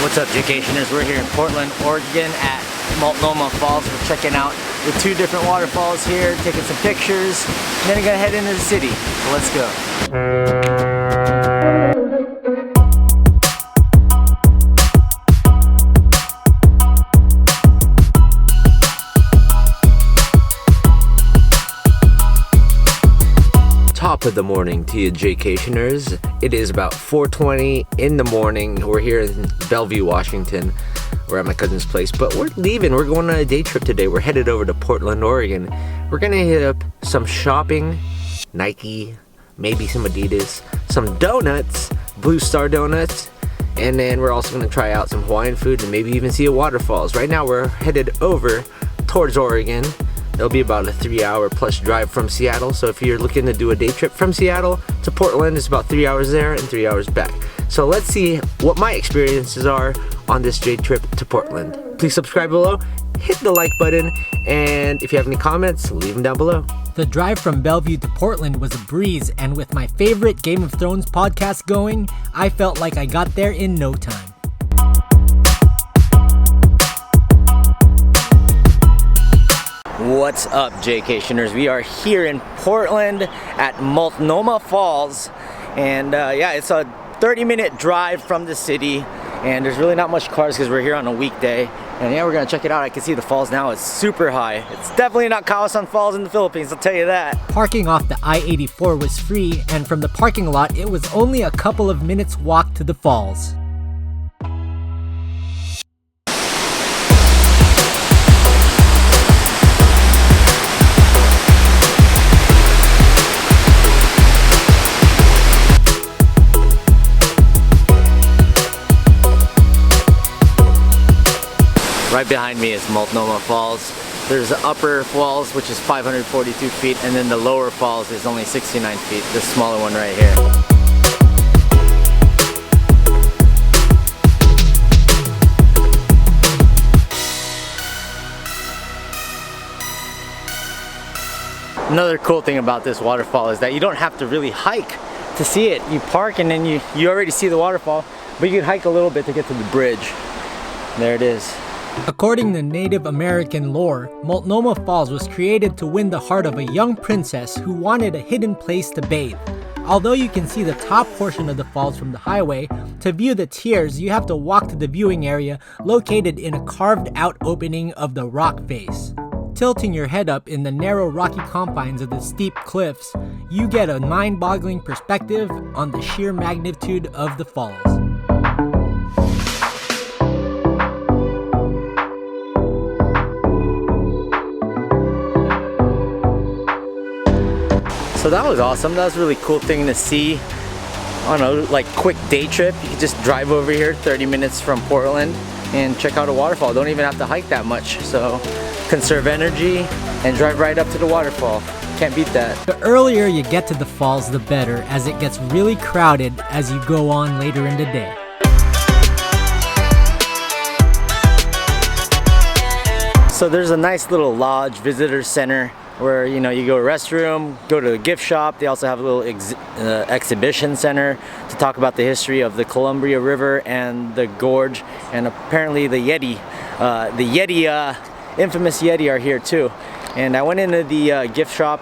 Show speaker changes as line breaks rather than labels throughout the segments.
What's up, Jaydaheaters? We're here in Portland, Oregon at Multnomah Falls. We're checking out the two different waterfalls here, taking some pictures, and then we're gonna head into the city. So let's go.
Top of the morning to you, Jaydaheaters. It is about 4:20 in the morning. We're here in Bellevue, Washington. We're at my cousin's place, but we're leaving. We're going on a day trip today. We're headed over to Portland, Oregon. We're gonna hit up some shopping, Nike, maybe some Adidas, some donuts, Blue Star donuts, and then we're also gonna try out some Hawaiian food and maybe even see a waterfalls. Right now we're headed over towards Oregon. It'll be about a 3-hour plus drive from Seattle. So if you're looking to do a day trip from Seattle to Portland, it's about 3 hours there and 3 hours back. So let's see what my experiences are on this day trip to Portland. Please subscribe below, hit the like button, and if you have any comments, leave them down below.
The drive from Bellevue to Portland was a breeze, and with my favorite Game of Thrones podcast going, I felt like I got there in no time.
What's up, Jaydaheaters? We are here in Portland at Multnomah Falls, and yeah, it's a 30-minute drive from the city, and there's really not much cars because we're here on a weekday. And yeah, we're gonna check it out. I can see the falls now. It's super high. It's definitely not Kawasan Falls in the Philippines, I'll tell you that.
Parking off the I-84 was free, and from the parking lot, it was only a couple of minutes walk to the falls.
Right behind me is Multnomah Falls. There's the upper falls, which is 542 feet, and then the lower falls is only 69 feet, this smaller one right here. Another cool thing about this waterfall is that you don't have to really hike to see it. You park and then you already see the waterfall, but you can hike a little bit to get to the bridge. There it is.
According to Native American lore, Multnomah Falls was created to win the heart of a young princess who wanted a hidden place to bathe. Although you can see the top portion of the falls from the highway, to view the tiers you have to walk to the viewing area located in a carved out opening of the rock face. Tilting your head up in the narrow rocky confines of the steep cliffs, you get a mind-boggling perspective on the sheer magnitude of the falls.
So that was awesome. That was a really cool thing to see on a like quick day trip. You can just drive over here 30 minutes from Portland and check out a waterfall. Don't even have to hike that much. So conserve energy and drive right up to the waterfall. Can't beat that.
The earlier you get to the falls, the better, as it gets really crowded as you go on later in the day.
So there's a nice little lodge visitor center where you go to a restroom, go to a gift shop. They also have a little exhibition center to talk about the history of the Columbia River and the gorge, and apparently the Yeti, infamous Yeti are here too. And I went into the gift shop,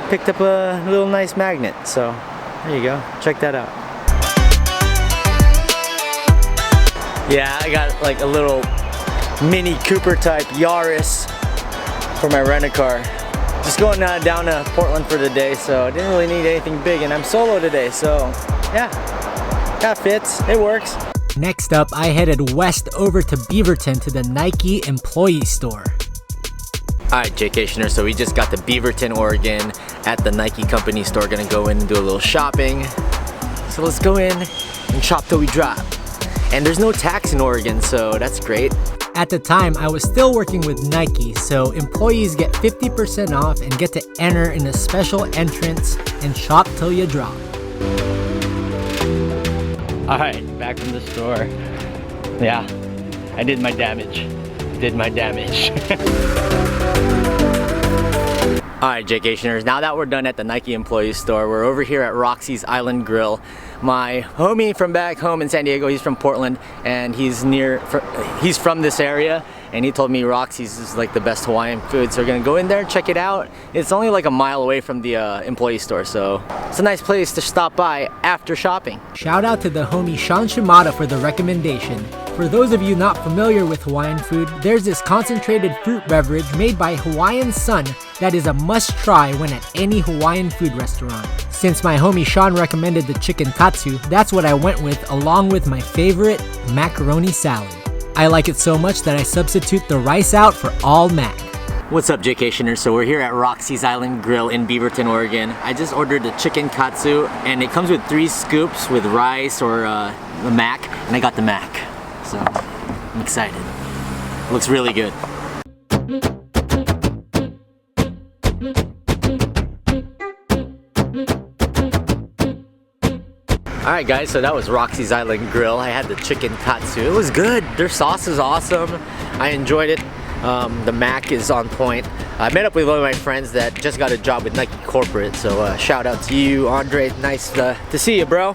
picked up a little nice magnet. So there you go, check that out. Yeah, I got like a little Mini Cooper type Yaris for my rent-a-car. Just going down to Portland for the day, so I didn't really need anything big, and I'm solo today, so yeah, that fits, it works.
Next up, I headed west over to Beaverton to the Nike employee store.
Alright, Jaydaheaters, so we just got to Beaverton, Oregon at the Nike company store. Gonna go in and do a little shopping. So let's go in and shop till we drop. And there's no tax in Oregon, so that's great.
At the time, I was still working with Nike, so employees get 50% off and get to enter in a special entrance and shop till you drop.
Alright, back from the store. Yeah, I did my damage. Alright, Jaydaheaters, now that we're done at the Nike employee store, we're over here at Roxy's Island Grill. My homie from back home in San Diego, he's from Portland, and he's from this area, and he told me Roxy's is like the best Hawaiian food, so we're gonna go in there and check it out. It's only like a mile away from the employee store, so it's a nice place to stop by after shopping.
Shout out to the homie Sean Shimada for the recommendation. For those of you not familiar with Hawaiian food, there's this concentrated fruit beverage made by Hawaiian Sun that is a must-try when at any Hawaiian food restaurant. Since my homie Sean recommended the chicken katsu, that's what I went with along with my favorite, macaroni salad. I like it so much that I substitute the rice out for all mac.
What's up, Jaydaheaters? So we're here at Roxy's Island Grill in Beaverton, Oregon. I just ordered the chicken katsu, and it comes with 3 scoops with rice or the mac, and I got the mac. So I'm excited. Looks really good. Alright guys, so that was Roxy's Island Grill. I had the chicken katsu. It was good. Their sauce is awesome. I enjoyed it. The mac is on point. I met up with one of my friends that just got a job with Nike Corporate, so shout out to you, Andre. Nice to see you, bro.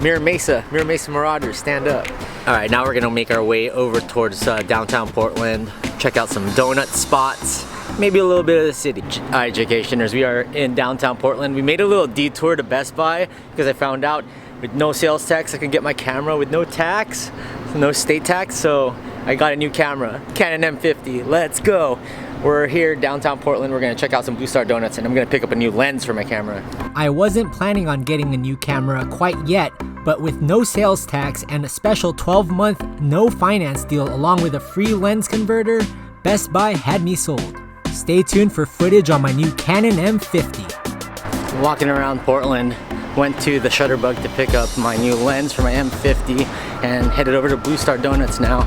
Mira Mesa Marauders, stand up. Alright, now we're gonna make our way over towards downtown Portland, check out some donut spots, maybe a little bit of the city. Alright, Jaydaheaters, we are in downtown Portland. We made a little detour to Best Buy because I found out with no sales tax I can get my camera with no tax, no state tax, so I got a new camera, Canon M50. Let's go. We're here downtown Portland. We're gonna check out some Blue Star Donuts, and I'm gonna pick up a new lens for my camera.
I wasn't planning on getting a new camera quite yet, but with no sales tax and a special 12-month no finance deal along with a free lens converter, Best Buy had me sold. Stay tuned for footage on my new Canon M50.
Walking around Portland, went to the Shutterbug to pick up my new lens for my M50 and headed over to Blue Star Donuts now.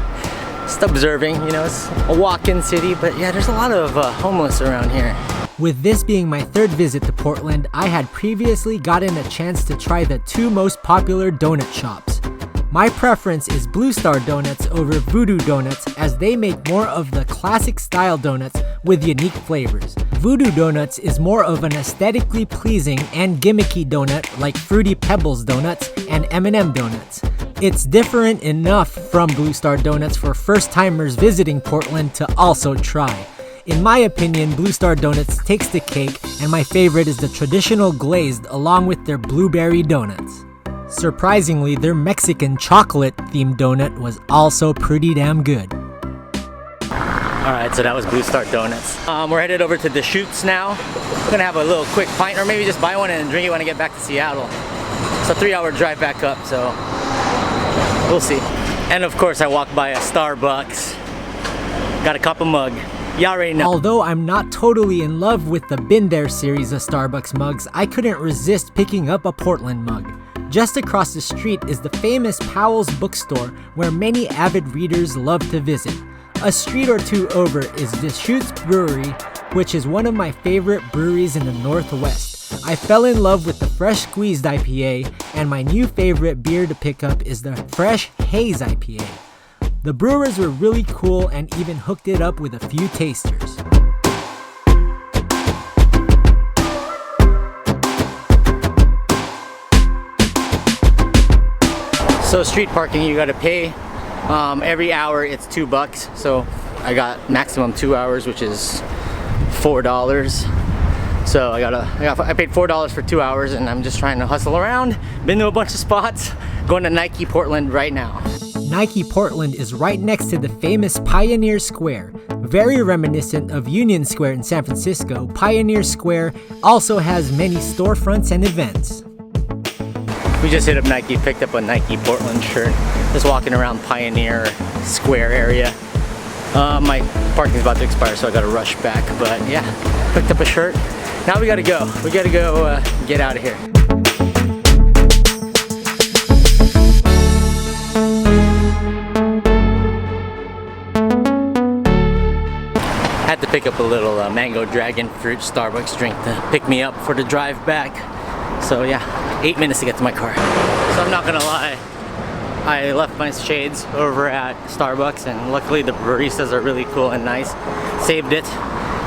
Just observing, you know, it's a walk-in city, but yeah, there's a lot of homeless around here.
With this being my 3rd visit to Portland, I had previously gotten a chance to try the 2 most popular donut shops. My preference is Blue Star Donuts over Voodoo Donuts, as they make more of the classic style donuts with unique flavors. Voodoo Donuts is more of an aesthetically pleasing and gimmicky donut like Fruity Pebbles Donuts and M&M Donuts. It's different enough from Blue Star Donuts for first-timers visiting Portland to also try. In my opinion, Blue Star Donuts takes the cake, and my favorite is the traditional glazed along with their blueberry donuts. Surprisingly, their Mexican chocolate-themed donut was also pretty damn good.
Alright, so that was Blue Star Donuts. We're headed over to the Chutes now. We're gonna have a little quick pint, or maybe just buy one and drink it when I get back to Seattle. It's a 3-hour drive back up, so we'll see. And of course, I walked by a Starbucks. Got a cup of mug. You already know.
Although I'm not totally in love with the Been There series of Starbucks mugs, I couldn't resist picking up a Portland mug. Just across the street is the famous Powell's bookstore, where many avid readers love to visit. A street or 2 over is Deschutes Brewery, which is one of my favorite breweries in the Northwest. I fell in love with the Fresh Squeezed IPA, and my new favorite beer to pick up is the Fresh Haze IPA. The brewers were really cool and even hooked it up with a few tasters.
So street parking, you gotta pay. Every hour it's $2, so I got maximum 2 hours, which is $4. So I paid $4 for 2 hours, and I'm just trying to hustle around. Been to a bunch of spots. Going to Nike Portland right now.
Nike Portland is right next to the famous Pioneer Square. Very reminiscent of Union Square in San Francisco, Pioneer Square also has many storefronts and events.
We just hit up Nike, picked up a Nike Portland shirt. Just walking around Pioneer Square area. My parking's about to expire, so I gotta rush back, but yeah, picked up a shirt. Now we gotta go. We gotta go get out of here. Had to pick up a little mango dragon fruit Starbucks drink to pick me up for the drive back. So yeah, 8 minutes to get to my car. So I'm not gonna lie, I left my shades over at Starbucks, and luckily the baristas are really cool and nice. Saved it.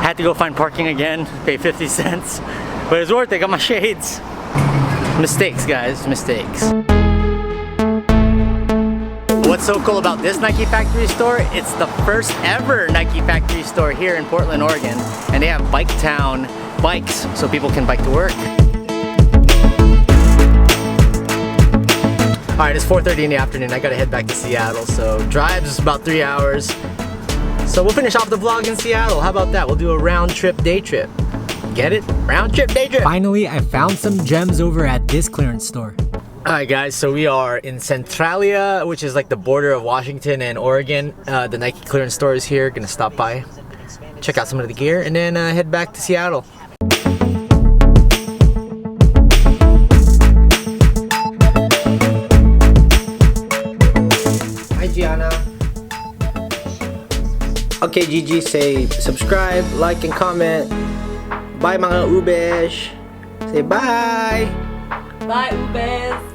Had to go find parking again, pay 50 cents. But it's worth it, got my shades. Mistakes, guys, mistakes. What's so cool about this Nike factory store? It's the first ever Nike factory store here in Portland, Oregon. And they have Bike Town bikes so people can bike to work. Alright, it's 4:30 in the afternoon. I gotta head back to Seattle. So drive's about 3 hours. So we'll finish off the vlog in Seattle. How about that? We'll do a round trip, day trip. Get it? Round trip, day trip.
Finally, I found some gems over at this clearance store.
Alright guys, so we are in Centralia, which is like the border of Washington and Oregon. The Nike clearance store is here. Gonna stop by, check out some of the gear, and then head back to Seattle. Hi Gianna. Okay Gigi, say subscribe, like, and comment. Bye mga ubes. Say bye.
Bye, Ubes.